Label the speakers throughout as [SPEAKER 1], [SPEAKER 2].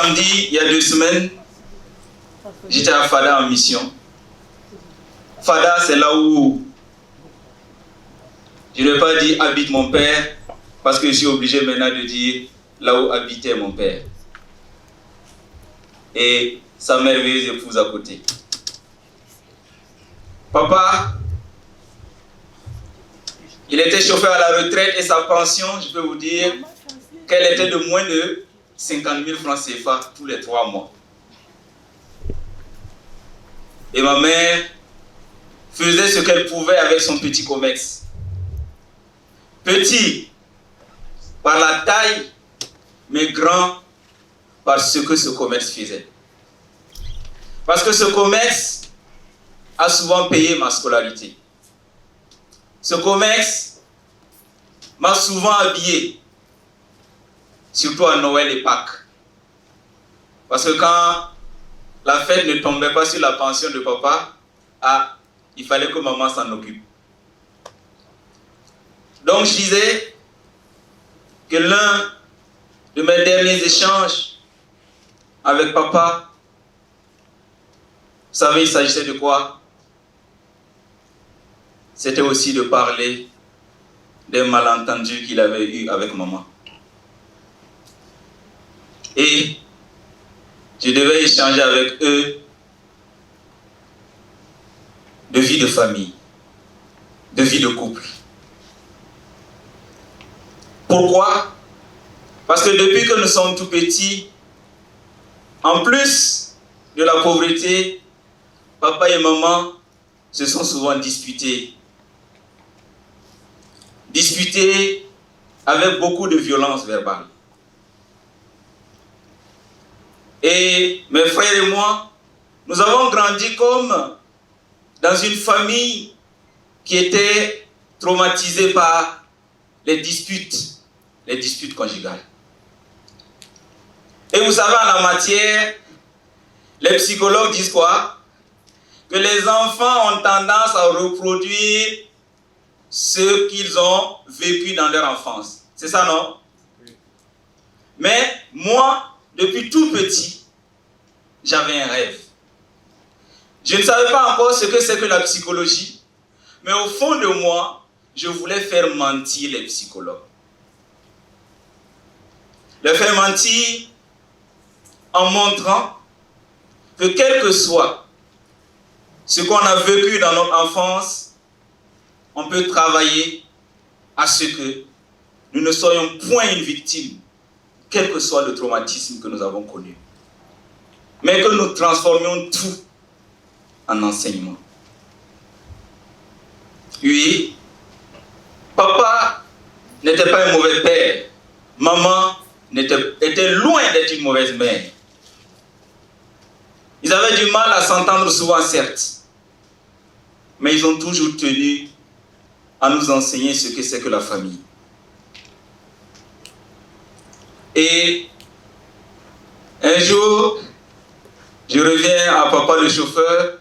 [SPEAKER 1] Samedi, il y a 2 semaines, j'étais à Fada en mission. Fada, c'est là où, je ne vais pas dire habite mon père, parce que je suis obligé maintenant de dire là où habitait mon père. Et sa merveilleuse épouse à côté. Papa, il était chauffeur à la retraite et sa pension, je peux vous dire qu'elle était de moins de 50 000 francs CFA tous les 3 mois. Et ma mère faisait ce qu'elle pouvait avec son petit commerce. Petit par la taille, mais grand par ce que ce commerce faisait. Parce que ce commerce a souvent payé ma scolarité. Ce commerce m'a souvent habillé, surtout à Noël et Pâques. Parce que quand la fête ne tombait pas sur la pension de papa, il fallait que maman s'en occupe. Donc je disais que l'un de mes derniers échanges avec papa, vous savez, il s'agissait de quoi? C'était aussi de parler des malentendus qu'il avait eus avec maman. Et je devais échanger avec eux de vie de famille, de vie de couple. Pourquoi? Parce que depuis que nous sommes tout petits, en plus de la pauvreté, papa et maman se sont souvent disputés. Disputés avec beaucoup de violence verbale. Et mes frères et moi, nous avons grandi comme dans une famille qui était traumatisée par les disputes conjugales. Et vous savez, en la matière, les psychologues disent quoi? Que les enfants ont tendance à reproduire ce qu'ils ont vécu dans leur enfance. C'est ça, non? Oui. Mais moi, depuis tout petit, j'avais un rêve. Je ne savais pas encore ce que c'est que la psychologie, mais au fond de moi, je voulais faire mentir les psychologues. Les faire mentir en montrant que quel que soit ce qu'on a vécu dans notre enfance, on peut travailler à ce que nous ne soyons point une victime, quel que soit le traumatisme que nous avons connu. Mais que nous transformions tout en enseignement. Oui, papa n'était pas un mauvais père. Maman était loin d'être une mauvaise mère. Ils avaient du mal à s'entendre souvent, certes. Mais ils ont toujours tenu à nous enseigner ce que c'est que la famille. Et un jour, je reviens à papa le chauffeur.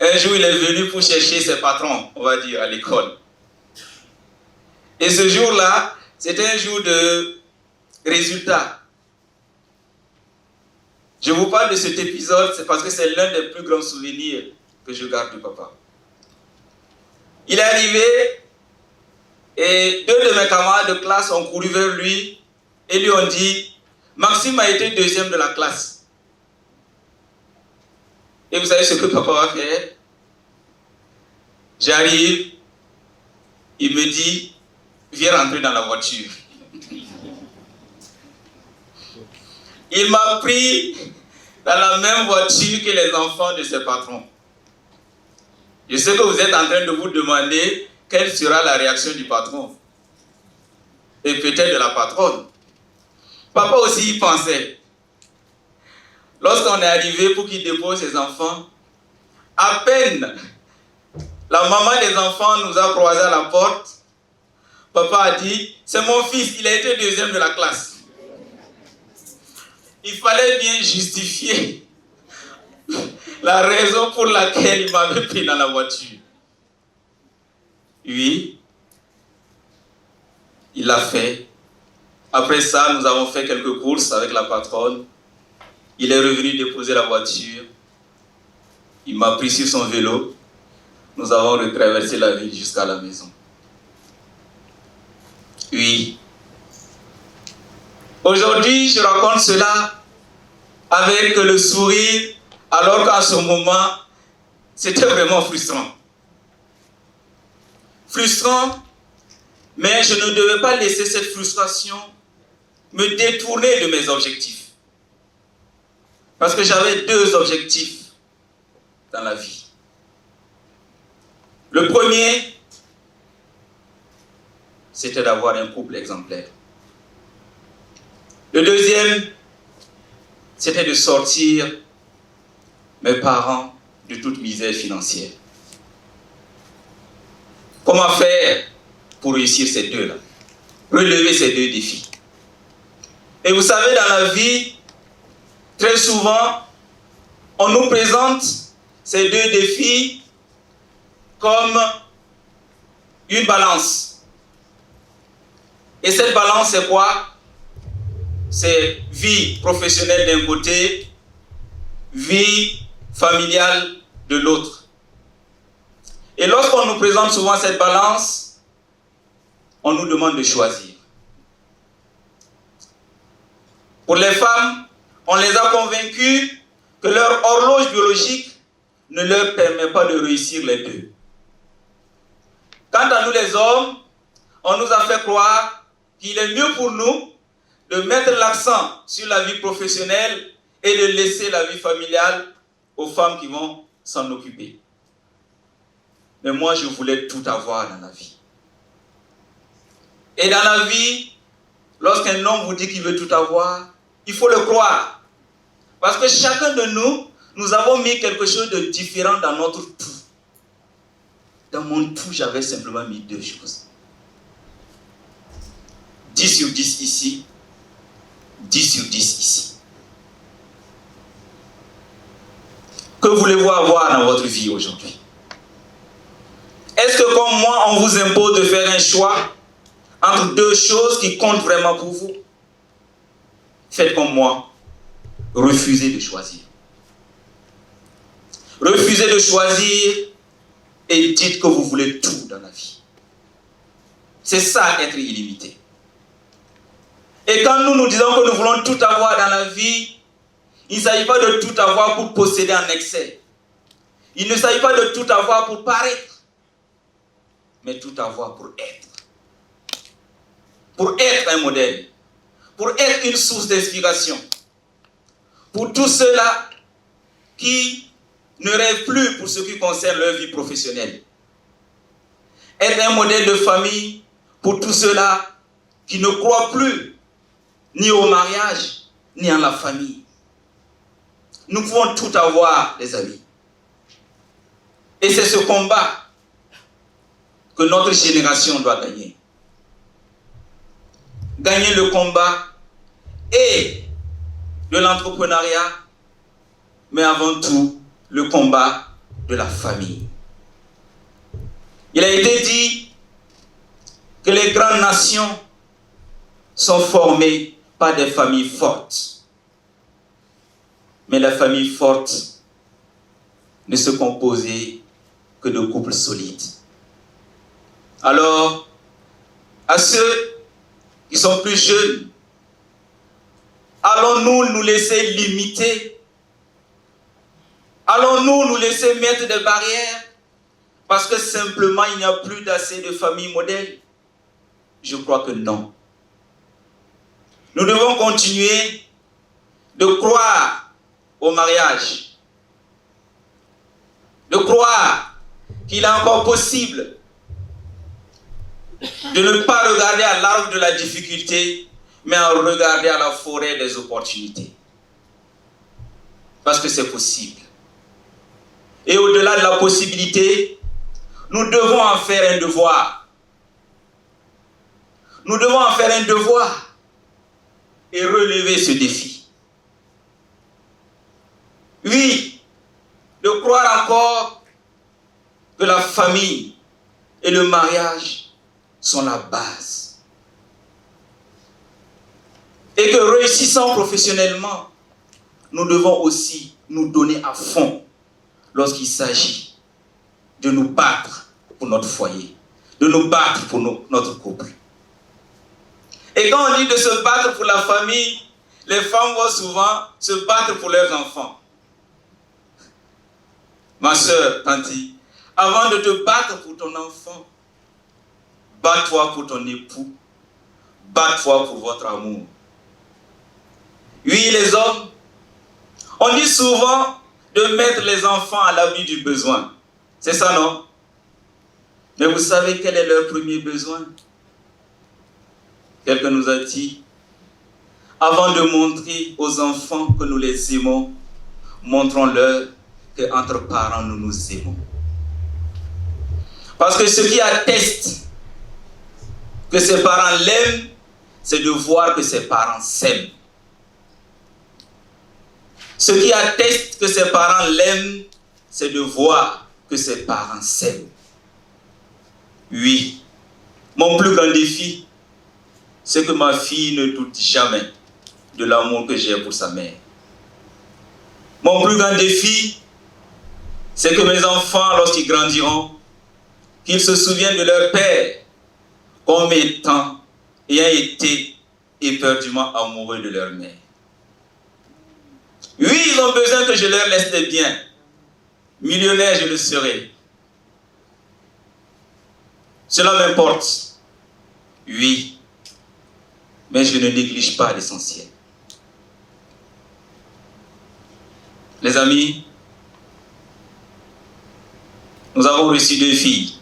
[SPEAKER 1] Un jour, il est venu pour chercher ses patrons, on va dire, à l'école. Et ce jour-là, c'était un jour de résultat. Je vous parle de cet épisode, c'est parce que c'est l'un des plus grands souvenirs que je garde de papa. Il est arrivé et 2 de mes camarades de classe ont couru vers lui et lui ont dit « Maxime a été 2e de la classe. » Et vous savez ce que papa va faire? J'arrive, il me dit « Viens rentrer dans la voiture. » Il m'a pris dans la même voiture que les enfants de ses patrons. Je sais que vous êtes en train de vous demander quelle sera la réaction du patron. Et peut-être de la patronne. Papa aussi y pensait. Lorsqu'on est arrivé pour qu'il dépose ses enfants, à peine la maman des enfants nous a croisés à la porte, papa a dit, c'est mon fils, il a été 2e de la classe. Il fallait bien justifier la raison pour laquelle il m'avait pris dans la voiture. Oui, il l'a fait. Après ça, nous avons fait quelques courses avec la patronne. Il est revenu déposer la voiture. Il m'a pris sur son vélo. Nous avons retraversé la ville jusqu'à la maison. Oui. Aujourd'hui, je raconte cela avec le sourire, alors qu'à ce moment, c'était vraiment frustrant. Frustrant, mais je ne devais pas laisser cette frustration me détourner de mes objectifs. Parce que j'avais deux objectifs dans la vie. Le premier, c'était d'avoir un couple exemplaire. Le deuxième, c'était de sortir mes parents de toute misère financière. Comment faire pour réussir ces deux-là? Relever ces deux défis. Et vous savez, dans la vie, très souvent, on nous présente ces deux défis comme une balance. Et cette balance, c'est quoi? C'est vie professionnelle d'un côté, vie familiale de l'autre. Et lorsqu'on nous présente souvent cette balance, on nous demande de choisir. Pour les femmes, on les a convaincus que leur horloge biologique ne leur permet pas de réussir les deux. Quant à nous les hommes, on nous a fait croire qu'il est mieux pour nous de mettre l'accent sur la vie professionnelle et de laisser la vie familiale aux femmes qui vont s'en occuper. Mais moi, je voulais tout avoir dans la vie. Et dans la vie, lorsqu'un homme vous dit qu'il veut tout avoir, il faut le croire. Parce que chacun de nous, nous avons mis quelque chose de différent dans notre tout. Dans mon tout, j'avais simplement mis deux choses. 10 sur 10 ici, 10 sur 10 ici. Que voulez-vous avoir dans votre vie aujourd'hui? Est-ce que comme moi, on vous impose de faire un choix entre deux choses qui comptent vraiment pour vous? Faites comme moi. Refusez de choisir. Refusez de choisir et dites que vous voulez tout dans la vie. C'est ça, être illimité. Et quand nous disons que nous voulons tout avoir dans la vie, il ne s'agit pas de tout avoir pour posséder en excès. Il ne s'agit pas de tout avoir pour paraître, mais tout avoir pour être. Pour être un modèle, pour être une source d'inspiration. Pour tous ceux-là qui ne rêvent plus pour ce qui concerne leur vie professionnelle. Être un modèle de famille pour tous ceux-là qui ne croient plus ni au mariage, ni en la famille. Nous pouvons tout avoir, les amis. Et c'est ce combat que notre génération doit gagner. Gagner le combat et de l'entrepreneuriat, mais avant tout, le combat de la famille. Il a été dit que les grandes nations sont formées par des familles fortes. Mais la famille forte ne se composait que de couples solides. Alors, à ceux qui sont plus jeunes, allons-nous nous laisser limiter? Allons-nous nous laisser mettre des barrières parce que simplement il n'y a plus d'assez de familles modèles? Je crois que non. Nous devons continuer de croire au mariage, de croire qu'il est encore possible de ne pas regarder à l'arbre de la difficulté, mais à regarder à la forêt des opportunités. Parce que c'est possible. Et au-delà de la possibilité, nous devons en faire un devoir. Nous devons en faire un devoir et relever ce défi. Oui, de croire encore que la famille et le mariage sont la base. Et que réussissant professionnellement, nous devons aussi nous donner à fond lorsqu'il s'agit de nous battre pour notre foyer, de nous battre pour notre couple. Et quand on dit de se battre pour la famille, les femmes vont souvent se battre pour leurs enfants. Ma soeur, Tanti, avant de te battre pour ton enfant, bats-toi pour ton époux, bats-toi pour votre amour. Oui, les hommes, on dit souvent de mettre les enfants à l'abri du besoin. C'est ça, non? Mais vous savez quel est leur premier besoin? Quelqu'un nous a dit, avant de montrer aux enfants que nous les aimons, montrons-leur qu'entre parents, nous nous aimons. Parce que ce qui atteste que ses parents l'aiment, c'est de voir que ses parents s'aiment. Ce qui atteste que ses parents l'aiment, c'est de voir que ses parents s'aiment. Oui, mon plus grand défi, c'est que ma fille ne doute jamais de l'amour que j'ai pour sa mère. Mon plus grand défi, c'est que mes enfants, lorsqu'ils grandiront, qu'ils se souviennent de leur père comme étant, ayant été éperdument amoureux de leur mère. Oui, ils ont besoin que je leur laisse des biens. Millionnaire, je le serai. Cela m'importe. Oui. Mais je ne néglige pas l'essentiel. Les amis, nous avons reçu 2 filles.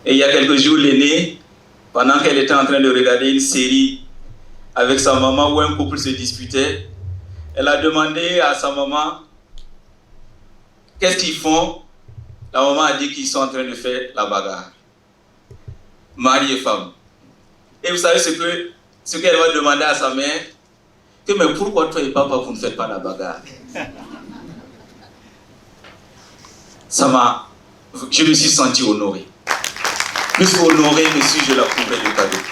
[SPEAKER 1] Et il y a quelques jours, l'aînée, pendant qu'elle était en train de regarder une série avec sa maman où un couple se disputait, elle a demandé à sa maman qu'est-ce qu'ils font. La maman a dit qu'ils sont en train de faire la bagarre. Mari et femme. Et vous savez ce qu'elle va demander à sa mère? Mais pourquoi toi et papa vous ne faites pas la bagarre? Je me suis senti honoré. Plus honoré me suis-je la couvrais de cadeaux.